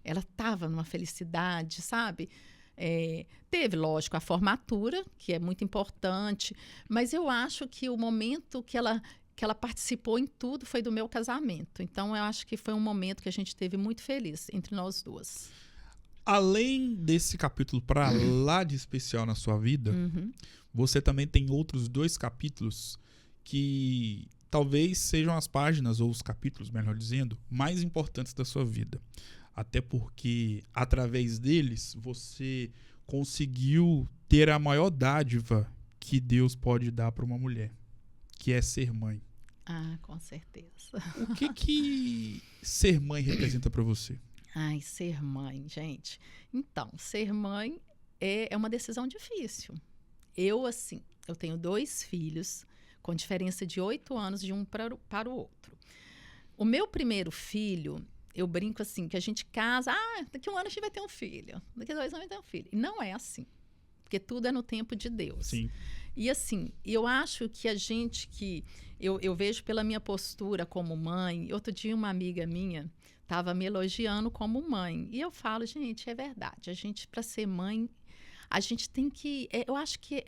Ela estava numa felicidade, sabe? Teve, lógico, a formatura, que é muito importante, mas eu acho que o momento que ela participou em tudo foi do meu casamento. Então, eu acho que foi um momento que a gente teve muito feliz entre nós duas. Além desse capítulo para lá de especial na sua vida, você também tem outros 2 capítulos que talvez sejam as páginas, ou os capítulos, melhor dizendo, mais importantes da sua vida. Até porque, através deles, você conseguiu ter a maior dádiva que Deus pode dar para uma mulher, que é ser mãe. Ah, com certeza. O que ser mãe representa para você? Ai, ser mãe, gente. Então, ser mãe é uma decisão difícil. Eu tenho 2 filhos, com diferença de 8 anos de um para o outro. O meu primeiro filho, eu brinco assim, que a gente casa, daqui 1 ano a gente vai ter um filho, daqui 2 anos vai ter um filho. E não é assim, porque tudo é no tempo de Deus. Sim. E assim, eu acho que eu vejo pela minha postura como mãe. Outro dia uma amiga minha estava me elogiando como mãe. E eu falo, gente, é verdade. A gente, para ser mãe, a gente tem que... eu acho que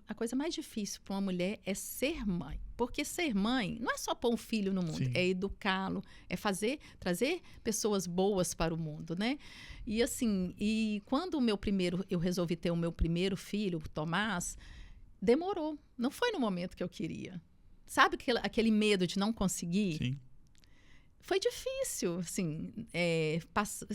a coisa mais difícil para uma mulher é ser mãe. Porque ser mãe não é só pôr um filho no mundo, Sim. é educá-lo, é trazer pessoas boas para o mundo, né? E assim, quando eu resolvi ter o meu primeiro filho, o Tomás, demorou. Não foi no momento que eu queria. Sabe aquele medo de não conseguir? Sim. Foi difícil, assim,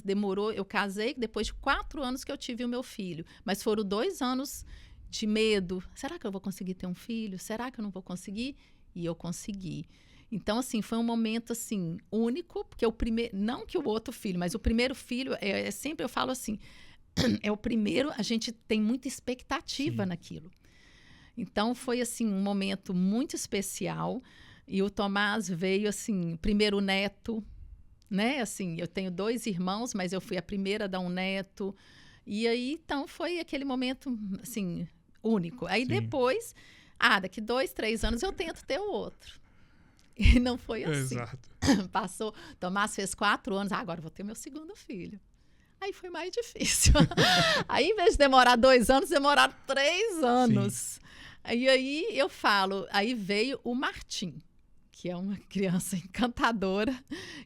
demorou, eu casei depois de 4 anos que eu tive o meu filho, mas foram 2 anos de medo. Será que eu vou conseguir ter um filho? Será que eu não vou conseguir? E eu consegui. Então, assim, foi um momento, assim, único, porque não que o outro filho, mas o primeiro filho, sempre eu falo assim, é o primeiro, a gente tem muita expectativa Sim. naquilo. Então, foi, assim, um momento muito especial. E o Tomás veio, assim, primeiro neto, né? Assim, eu tenho 2 irmãos, mas eu fui a primeira a dar um neto. E aí, então, foi aquele momento, assim, único. Aí, Sim. depois, daqui 2, 3 anos eu tento ter o outro. E não foi assim. Exato. Passou, Tomás fez 4 anos, agora eu vou ter meu segundo filho. Aí foi mais difícil. Aí, em vez de demorar 2 anos, demoraram 3 anos. Sim. E aí, eu falo, aí veio o Martim, que é uma criança encantadora,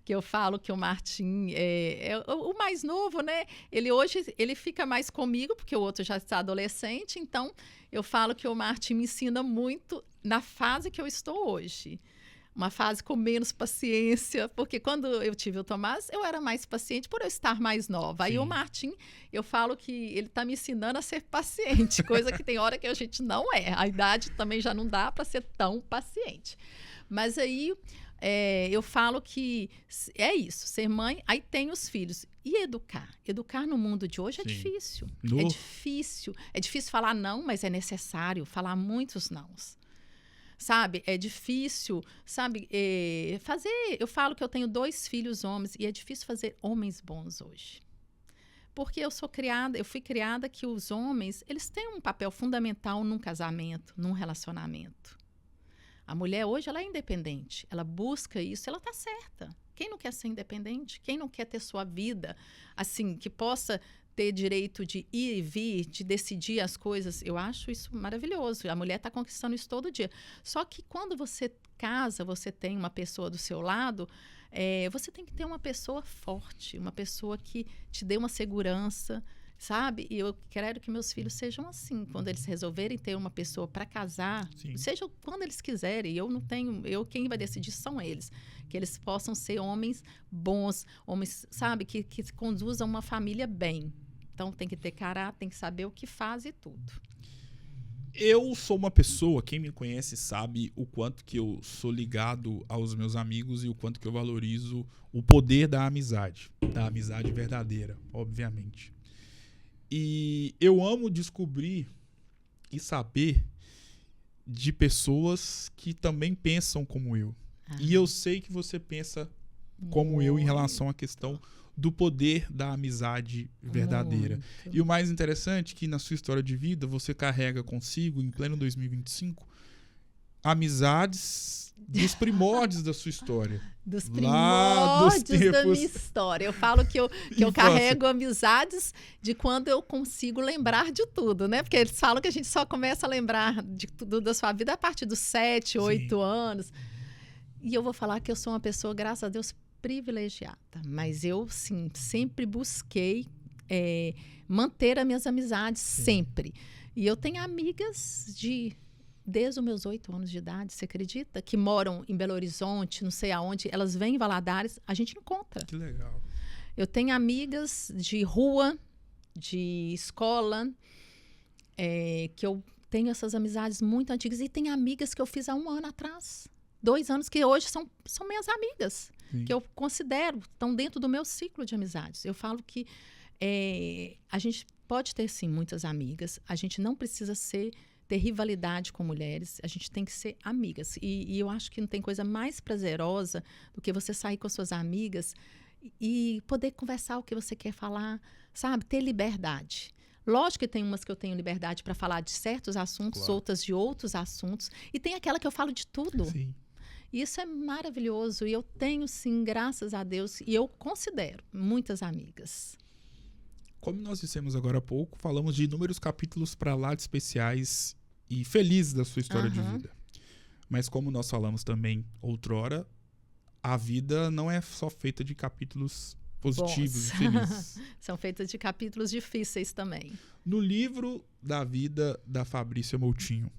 que eu falo que o Martim é o mais novo, né? Hoje ele fica mais comigo, porque o outro já está adolescente, então eu falo que o Martim me ensina muito na fase que eu estou hoje. Uma fase com menos paciência, porque quando eu tive o Tomás, eu era mais paciente por eu estar mais nova. Aí o Martim, eu falo que ele está me ensinando a ser paciente, coisa que tem hora que a gente não é. A idade também já não dá para ser tão paciente. Mas aí eu falo que é isso, ser mãe, aí tem os filhos. E educar? Educar no mundo de hoje é difícil. É difícil. É difícil falar não, mas é necessário falar muitos nãos. Sabe? É difícil, sabe? Eu falo que eu tenho 2 filhos homens e é difícil fazer homens bons hoje. Porque eu fui criada que os homens, eles têm um papel fundamental num casamento, num relacionamento. A mulher hoje, ela é independente, ela busca isso, ela está certa. Quem não quer ser independente? Quem não quer ter sua vida, assim, que possa ter direito de ir e vir, de decidir as coisas? Eu acho isso maravilhoso. A mulher está conquistando isso todo dia. Só que quando você casa, você tem uma pessoa do seu lado, você tem que ter uma pessoa forte, uma pessoa que te dê uma segurança, sabe? E eu quero que meus filhos sejam assim. Quando eles resolverem ter uma pessoa para casar, seja quando eles quiserem. Quem vai decidir são eles. Que eles possam ser homens bons, homens, sabe? Que conduzam uma família bem. Então, tem que ter caráter, tem que saber o que faz e tudo. Eu sou uma pessoa, quem me conhece sabe o quanto que eu sou ligado aos meus amigos e o quanto que eu valorizo o poder da amizade verdadeira, obviamente. E eu amo descobrir e saber de pessoas que também pensam como eu. E eu sei que você pensa como eu em relação à questão do poder da amizade verdadeira. Muito. E o mais interessante é que na sua história de vida você carrega consigo, em pleno 2025, amizades dos primórdios da sua história. Dos primórdios da minha história. Eu falo que eu carrego amizades de quando eu consigo lembrar de tudo, né? Porque eles falam que a gente só começa a lembrar de tudo da sua vida a partir dos 7, 8 anos. E eu vou falar que eu sou uma pessoa, graças a Deus, privilegiada. Mas eu, sim, sempre busquei manter as minhas amizades, sempre. E eu tenho amigas desde os meus 8 anos de idade, você acredita? Que moram em Belo Horizonte, não sei aonde, elas vêm em Valadares, a gente encontra. Que legal. Eu tenho amigas de rua, de escola, que eu tenho essas amizades muito antigas. E tem amigas que eu fiz há 1 ano atrás, 2 anos, que hoje são minhas amigas. Sim. Que eu considero, estão dentro do meu ciclo de amizades. Eu falo que a gente pode ter, sim, muitas amigas. A gente não precisa ter rivalidade com mulheres. A gente tem que ser amigas. E eu acho que não tem coisa mais prazerosa do que você sair com as suas amigas e poder conversar o que você quer falar, sabe? Ter liberdade. Lógico que tem umas que eu tenho liberdade para falar de certos assuntos, Claro. outras de outros assuntos. E tem aquela que eu falo de tudo. Sim. Isso é maravilhoso. E eu tenho, sim, graças a Deus, e eu considero muitas amigas. Como nós dissemos agora há pouco, falamos de inúmeros capítulos para lá de especiais e felizes da sua história de vida. Mas como nós falamos também outrora, a vida não é só feita de capítulos positivos e felizes. São feitas de capítulos difíceis também. No livro da vida da Fabrícia Moutinho,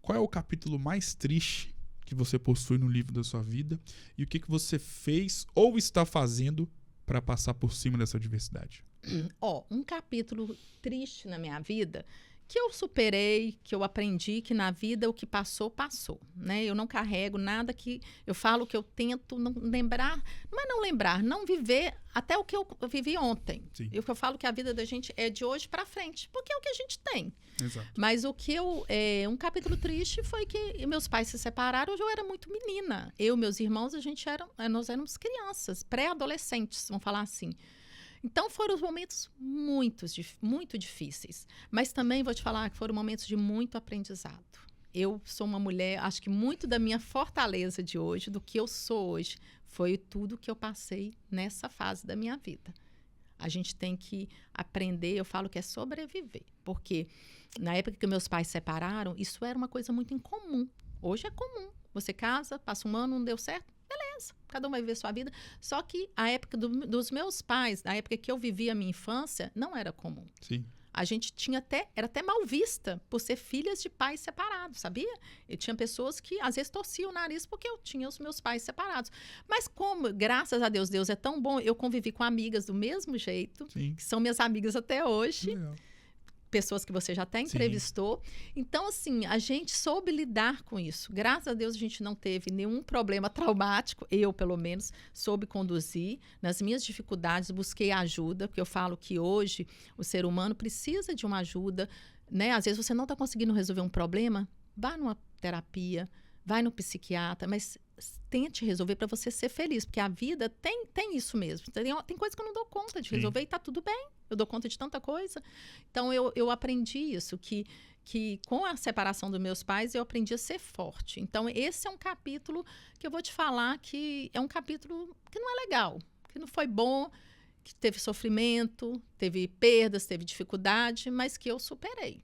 qual é o capítulo mais triste que você possui no livro da sua vida? E o que você fez ou está fazendo para passar por cima dessa adversidade? Um capítulo triste na minha vida que eu superei, que eu aprendi que na vida o que passou, passou, né? Eu não carrego nada que... Eu falo que eu tento não lembrar, mas não lembrar, não viver até o que eu vivi ontem. Sim. Eu falo que a vida da gente é de hoje para frente, porque é o que a gente tem. Exato. Mas o que um capítulo triste foi que meus pais se separaram, eu era muito menina. Eu e meus irmãos, nós éramos crianças, pré-adolescentes, vamos falar assim. Então, foram momentos muito difíceis. Mas também vou te falar que foram momentos de muito aprendizado. Eu sou uma mulher, acho que muito da minha fortaleza de hoje, do que eu sou hoje, foi tudo que eu passei nessa fase da minha vida. A gente tem que aprender, eu falo que é sobreviver. Porque na época que meus pais se separaram, isso era uma coisa muito incomum. Hoje é comum. Você casa, passa 1 ano, não deu certo. Beleza, cada um vai viver sua vida. Só que a época dos meus pais, a época que eu vivi a minha infância, não era comum. Sim. A gente era até mal vista por ser filhas de pais separados, sabia? Eu tinha pessoas que às vezes torciam o nariz porque eu tinha os meus pais separados. Mas como, graças a Deus, Deus é tão bom, eu convivi com amigas do mesmo jeito, Sim. que são minhas amigas até hoje. Legal. Pessoas que você já até entrevistou. Sim. Então, assim, a gente soube lidar com isso. Graças a Deus, a gente não teve nenhum problema traumático. Eu, pelo menos, soube conduzir. Nas minhas dificuldades, busquei ajuda, porque eu falo que hoje o ser humano precisa de uma ajuda, né? Às vezes você não está conseguindo resolver um problema, vá numa terapia, vai no psiquiatra, mas tente resolver para você ser feliz, porque a vida tem isso mesmo. Tem coisa que eu não dou conta de resolver. Sim. E tá tudo bem. Eu dou conta de tanta coisa. Então, eu aprendi isso, que com a separação dos meus pais, eu aprendi a ser forte. Então, esse é um capítulo que eu vou te falar que é um capítulo que não é legal, que não foi bom, que teve sofrimento, teve perdas, teve dificuldade, mas que eu superei.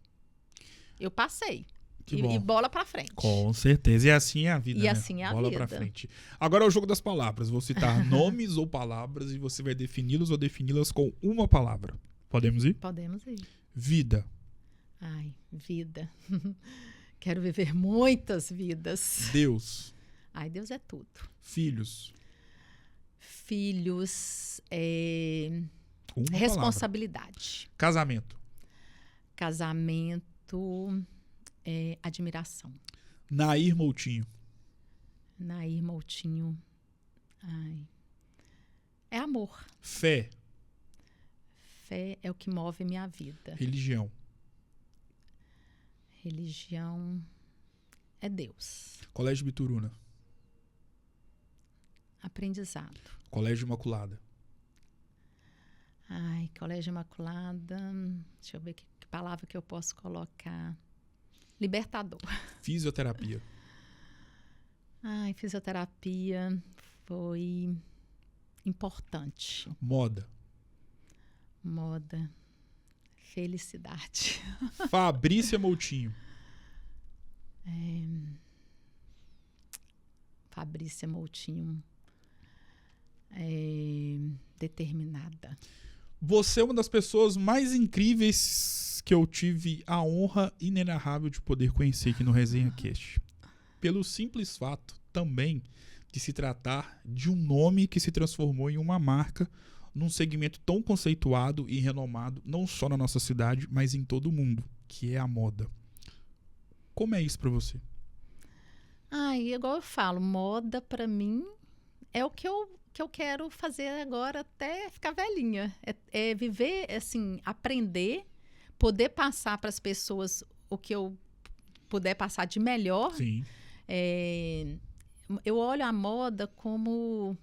Eu passei. E bola pra frente. Com certeza. E assim é a vida, E assim é a bola vida. Pra frente. Agora é o jogo das palavras. Vou citar nomes ou palavras e você vai defini-los ou defini-las com uma palavra. Podemos ir? Podemos ir. Vida. Ai, vida. Quero viver muitas vidas. Deus. Ai, Deus é tudo. Filhos. Filhos. Uma responsabilidade. Palavra. Casamento. Casamento. Admiração. Nair Moutinho. Nair Moutinho. Ai. É amor. Fé. Fé é o que move minha vida. Religião. Religião é Deus. Colégio Bituruna. Aprendizado. Colégio Imaculada. Ai, Colégio Imaculada. Deixa eu ver que palavra que eu posso colocar. Libertador. Fisioterapia. Ai, fisioterapia foi importante. Moda. Moda. Felicidade. Fabrícia Moutinho. Fabrícia Moutinho. Determinada. Você é uma das pessoas mais incríveis que eu tive a honra inenarrável de poder conhecer aqui no Resenha Cast. Pelo simples fato também de se tratar de um nome que se transformou em uma marca num segmento tão conceituado e renomado, não só na nossa cidade, mas em todo o mundo, que é a moda. Como é isso pra você? Igual eu falo, moda pra mim é o que eu quero fazer agora até ficar velhinha. É viver, assim, aprender, poder passar para as pessoas o que eu puder passar de melhor. Sim. Eu olho a moda como...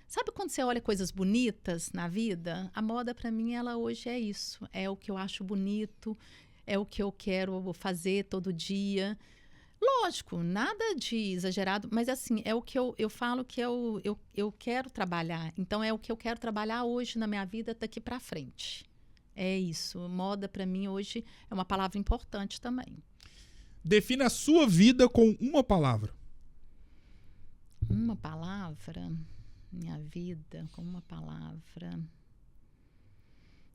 Sabe quando você olha coisas bonitas na vida? A moda, para mim, ela hoje é isso. É o que eu acho bonito, é o que eu quero fazer todo dia. Lógico, nada de exagerado, mas assim, é o que eu falo que eu quero trabalhar. Então, é o que eu quero trabalhar hoje na minha vida daqui para frente. É isso. Moda, para mim, hoje é uma palavra importante também. Defina a sua vida com uma palavra. Uma palavra? Minha vida com uma palavra.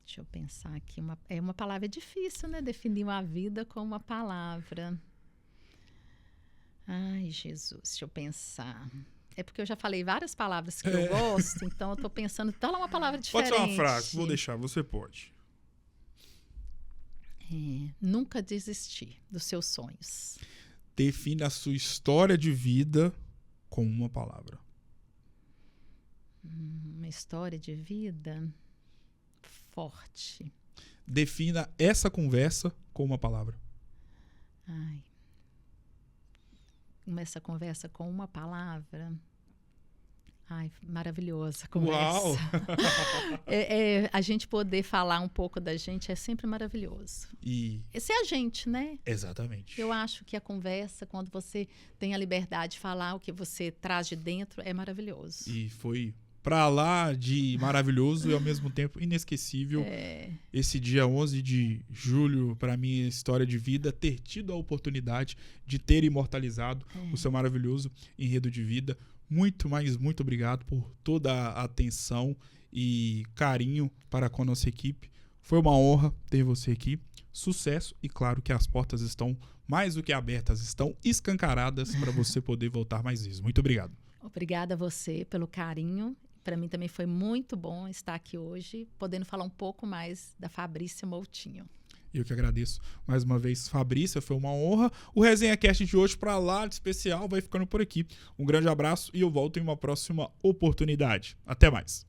Deixa eu pensar aqui. Uma palavra difícil, né? Definir uma vida com uma palavra. Ai, Jesus, deixa eu pensar. É porque eu já falei várias palavras que eu gosto, então eu tô pensando, então é uma palavra diferente. Pode ser uma frase, vou deixar, você pode. Nunca desistir dos seus sonhos. Defina a sua história de vida com uma palavra. Uma história de vida forte. Defina essa conversa com uma palavra. Essa conversa com uma palavra. Maravilhosa conversa. Uau! A gente poder falar um pouco da gente é sempre maravilhoso. Esse é a gente, né? Exatamente. Eu acho que a conversa, quando você tem a liberdade de falar o que você traz de dentro, é maravilhoso. E foi pra lá de maravilhoso e ao mesmo tempo inesquecível. Esse dia 11 de julho, pra minha história de vida, ter tido a oportunidade de ter imortalizado o seu maravilhoso enredo de vida. Muito, mas muito obrigado por toda a atenção e carinho para com a nossa equipe. Foi uma honra ter você aqui. Sucesso e claro que as portas estão mais do que abertas, estão escancaradas para você poder voltar mais vezes. Muito obrigado. Obrigada a você pelo carinho. Para mim também foi muito bom estar aqui hoje, podendo falar um pouco mais da Fabrícia Moutinho. Eu que agradeço mais uma vez, Fabrícia, foi uma honra. O Resenha Cast de hoje, para lá de especial, vai ficando por aqui. Um grande abraço e eu volto em uma próxima oportunidade. Até mais.